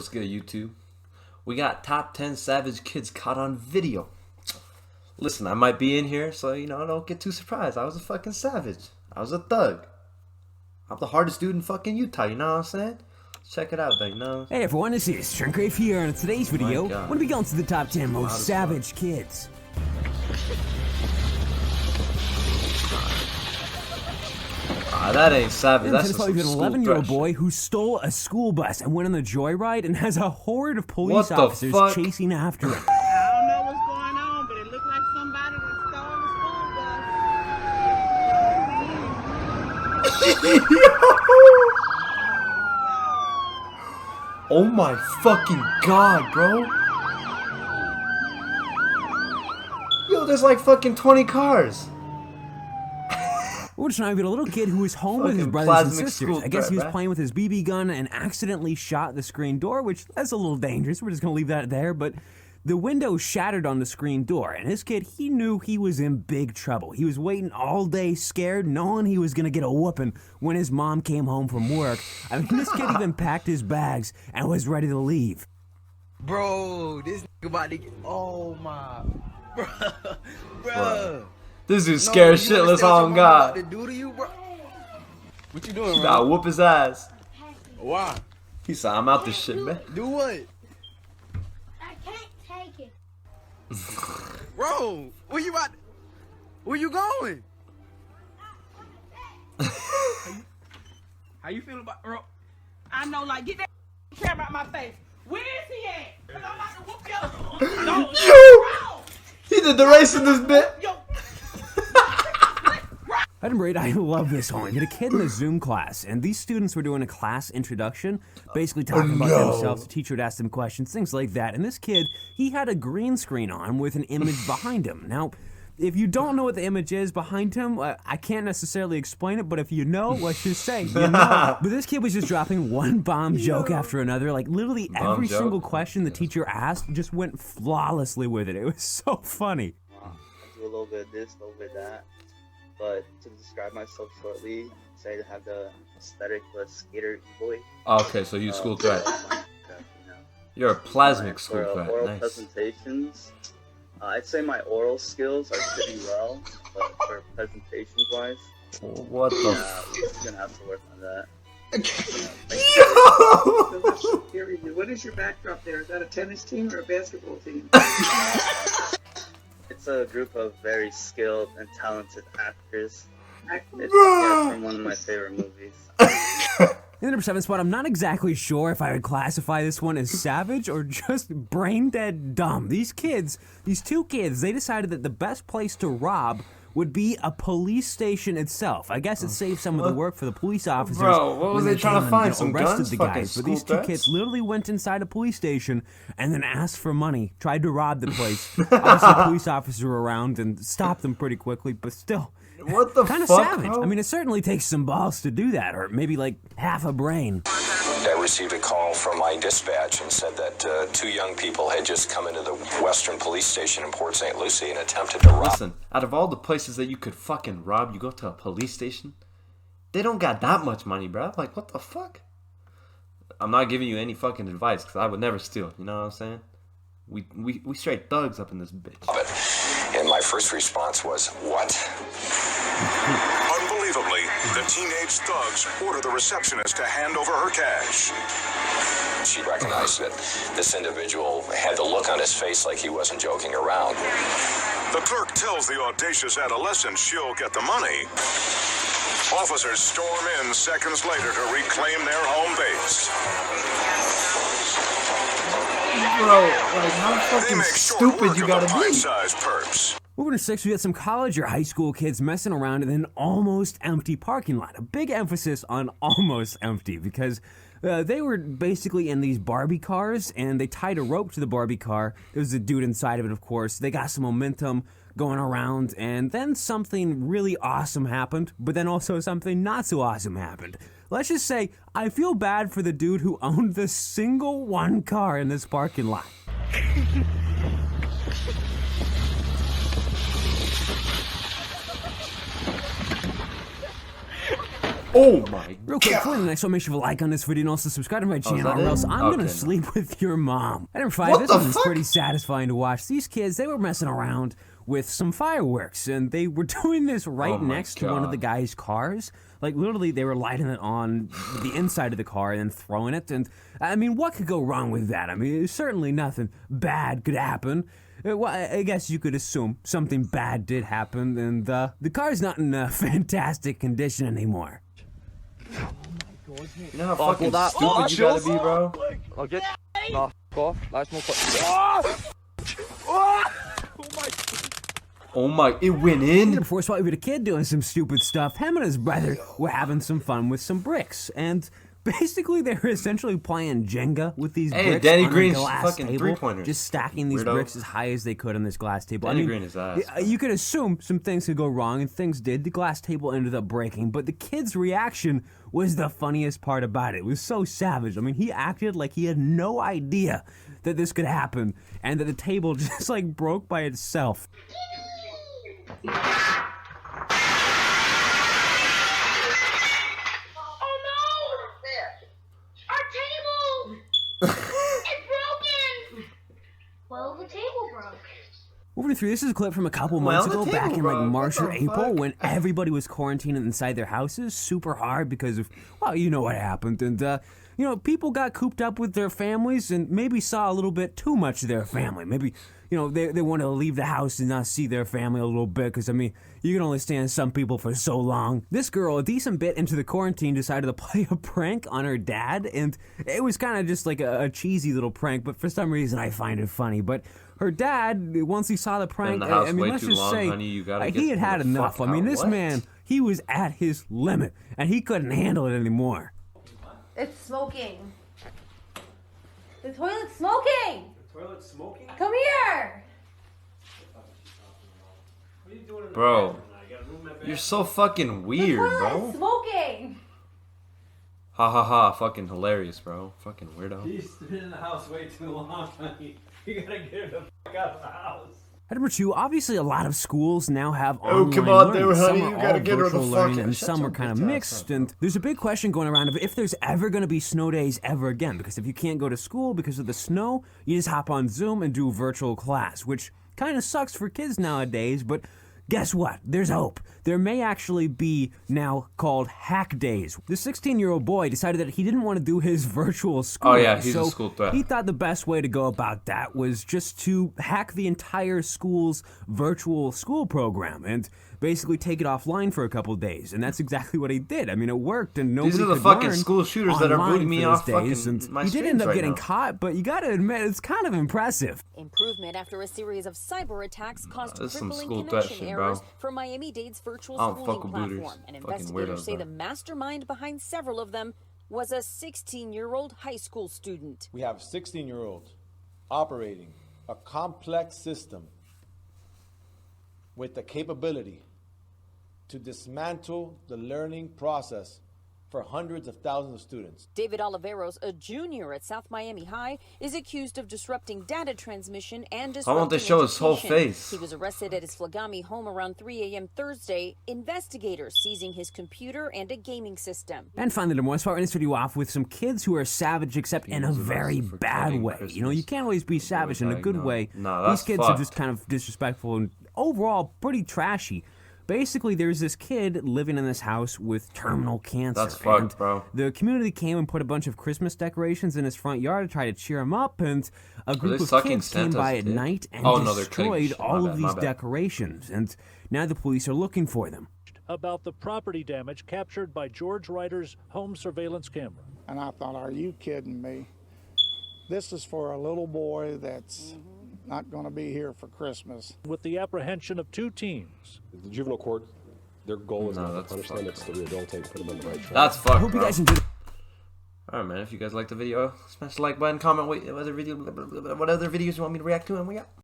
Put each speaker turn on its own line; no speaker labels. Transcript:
what's good, YouTube? We got top 10 savage kids caught on video. Listen, I might be in here, so, don't get too surprised. I was a fucking savage. I was a thug. I'm the hardest dude in fucking Utah, you know what I'm saying? Check it out, though,
Hey everyone, this is Shrinkgrave here, and in today's video, we're going to be going to the top 10 most savage kids.
That ain't savage. That's just
an 11-year-old boy who stole a school bus and went on the joyride and has a horde of police officers chasing after him.
I don't know what's going on, but it looked like somebody that stole the school bus.
Oh my fucking god, bro. Yo, there's like fucking 20 cars.
We're just trying to get a little kid who was home with his brothers and sisters. I guess he was playing with his BB gun and accidentally shot the screen door, which that's a little dangerous. We're just going to leave that there. But the window shattered on the screen door, and this kid, he knew he was in big trouble. He was waiting all day scared, knowing he was going to get a whooping when his mom came home from work. I mean, this kid even packed his bags and was ready to leave.
Bro, this nigga about to get... Oh, my... Bro.
This dude's scared shitless on God.
What to do to you, bro? What you doing, bro?
I'll whoop his ass.
Why?
He said, I'm out this shit, man.
Do what?
I can't take it.
Bro, where you about? Where you going? How you feeling about, bro?
I know, like, get that camera out my face. Where is he at? Because I'm about to whoop your... No,
Yo! He did the race in this bit.
Yo.
I love this homie. We had a kid in a Zoom class, and these students were doing a class introduction, basically talking about themselves. The teacher would ask them questions, things like that. And this kid, he had a green screen on with an image behind him. Now, if you don't know what the image is behind him, I can't necessarily explain it, but if you know, let's just say, you know. But this kid was just dropping one bomb joke after another. Like, literally every single question the teacher asked just went flawlessly with it. It was so funny.
I do a little bit of this, a little bit of that. But to describe myself shortly, say to have the aesthetic of a skater boy.
Okay, so you school threat. You're a plasmic school threat.
Oral
Nice.
presentations, I'd say my oral skills are pretty well, but for presentations wise,
What the
we're gonna have to work on that.
What is your backdrop there? Is that a tennis team or a basketball team?
It's a group of very skilled and talented actors. It's from one of my favorite movies.
In the number 7 spot, I'm not exactly sure if I would classify this one as savage or just brain dead dumb. These two kids, they decided that the best place to rob would be a police station itself. I guess it saved some of the work for the police officers.
Bro, what was they trying to find? Some guns?
The guys. But these two kids literally went inside a police station and then asked for money, tried to rob the place. Obviously, police officers were around and stopped them pretty quickly, but still,
what the
kind of
fuck,
savage.
bro?
I mean, it certainly takes some balls to do that, or maybe like half a brain.
I received a call from my dispatch and said that two young people had just come into the Western Police Station in Port St. Lucie and attempted to rob.
Listen, out of all the places that you could fucking rob, you go to a police station? They don't got that much money, bro. Like, what the fuck? I'm not giving you any fucking advice, because I would never steal. You know what I'm saying? We straight thugs up in this bitch.
And my first response was, what?
Unbelievably, the teenage thugs order the receptionist to hand over her cash.
She recognized that this individual had the look on his face like he wasn't joking around.
The clerk tells the audacious adolescent she'll get the money. Officers storm in seconds later to reclaim their home base.
Bro, like, how fucking stupid you gotta be?
Perps.
Moving to 6, we got some college or high school kids messing around in an almost empty parking lot. A big emphasis on almost empty because they were basically in these Barbie cars and they tied a rope to the Barbie car. There was a dude inside of it, of course. They got some momentum going around and then something really awesome happened, but then also something not so awesome happened. Let's just say I feel bad for the dude who owned the single one car in this parking lot.
Oh my
Real quick,
god.
for the next one, make sure to like on this video and also subscribe to my
is
channel,
that
or
it?
else I'm
Okay,
gonna
no.
sleep with your mom. At number 5,
What
this
the
one is
fuck?
pretty satisfying to watch. These kids, they were messing around with some fireworks, and they were doing this right
Oh my
next to one of the
God.
guy's cars. Like, literally, they were lighting it on the inside of the car and then throwing it. And, I mean, what could go wrong with that? I mean, certainly nothing bad could happen. Well, I guess you could assume something bad did happen, and the car's not in fantastic condition anymore.
You know how fucking
that-
stupid you gotta be, bro?
I'll get. Nah, f off. That's no
Oh my, it went in?
Before spot, we had a kid doing some stupid stuff. Him and his brother were having some fun with some bricks, and basically they were essentially playing Jenga with these
Hey,
bricks
Danny
on
Green's
a glass
fucking
table,
three-pointers.
just stacking these
Weirdo.
bricks as high as they could on this glass table.
Danny
I mean,
Green is ass.
you could assume some things could go wrong, and things did. The glass table ended up breaking, but the kid's reaction was the funniest part about it. It was so savage. I mean, he acted like he had no idea that this could happen, and that the table just like broke by itself.
Oh no! Our table! It's broken! Well, the table broke.
Moving to 3, this is a clip from a couple
Well,
months
the
ago, back
table
in like
broke.
March
What
or
the
April,
fuck?
when everybody was quarantined inside their houses super hard because of, well, you know what happened. And, you know, people got cooped up with their families and maybe saw a little bit too much of their family. Maybe, you know, they wanted to leave the house and not see their family a little bit because, I mean, you can only stand some people for so long. This girl, a decent bit into the quarantine, decided to play a prank on her dad, and it was kind of just like a cheesy little prank, but for some reason I find it funny. But her dad, once he saw the prank,
the house
I mean,
way
let's
too
just
long,
say,
honey. You gotta
he
get
had
the
enough.
fuck
I mean,
out.
this
What?
man, he was at his limit, and he couldn't handle it anymore.
It's smoking. The toilet's smoking!
The toilet's smoking?
Come here!
Bro, you're so fucking weird,
The
bro.
toilet's smoking!
Ha ha ha, fucking hilarious, bro. Fucking weirdo.
He's been in the house way too long, honey. You gotta get her the fuck out of the house.
At number 2, obviously a lot of schools now have
Oh,
online
come on
learning.
there, honey,
Some
you
are
gotta
all
get her the
virtual
fuck
learning,
out.
and
Shut
some
your
are kind of
bitch ass
mixed.
up.
And there's a big question going around of if there's ever going to be snow days ever again. Because if you can't go to school because of the snow, you just hop on Zoom and do virtual class, which kind of sucks for kids nowadays, but guess what? There's hope. There may actually be now called hack days. The 16-year-old boy decided that he didn't want to do his virtual school.
Oh, yeah, he's a
so
school threat.
He thought the best way to go about that was just to hack the entire school's virtual school program and basically take it offline for a couple days. And that's exactly what he did. I mean, it worked, and nobody
These are the
could
fucking
learn
school shooters that are
online
booting me
for
off
those days,
fucking
and
my
he did
streams
end up
right
getting
now.
caught, but you gotta admit, it's kind of impressive.
Improvement after a series of cyber attacks caused
This is some
crippling
school threat
connection
shit, bro.
errors for Miami-Dade's virtual
I don't
schooling
fuck with
platform.
booters.
And
Fucking
investigators
weirdos,
say
bro.
the mastermind behind several of them was a 16-year-old high school student.
We have 16-year-olds operating a complex system with the capability to dismantle the learning process for hundreds of thousands of students.
David Oliveros, a junior at South Miami High, is accused of disrupting data transmission and
Why
disrupting
won't they show his whole
education.
face?
He was arrested at his Flagami home around 3 a.m. Thursday, investigators seizing his computer and a gaming system.
And finally, the most part in this video off with some kids who are savage, except in a very bad way. You know, you can't always be savage in a good way.
No,
These
that's
kids are
fucked.
just kind of disrespectful and overall pretty trashy. Basically, there's this kid living in this house with terminal cancer.
That's fucked,
and
bro.
The community came and put a bunch of Christmas decorations in his front yard to try to cheer him up, and a group
they
of
sucking
kids came
Santa's
by at
dick?
night and
Oh, no, they're cutting
destroyed
shit. My
all
bad,
of
my
these
bad.
decorations, and now the police are looking for them.
About the property damage captured by George Ryder's home surveillance camera.
And I thought, are you kidding me? This is for a little boy that's not going to be here for Christmas.
With the apprehension of 2 teens.
The juvenile court, their goal is
No,
not to
that's
punish them, it's to rehabilitate, put them on the right track.
That's fucked,
Hope you
bro.
guys enjoyed.
Alright, man, if you guys liked the video, smash the like button, comment what other videos you want me to react to, and we got.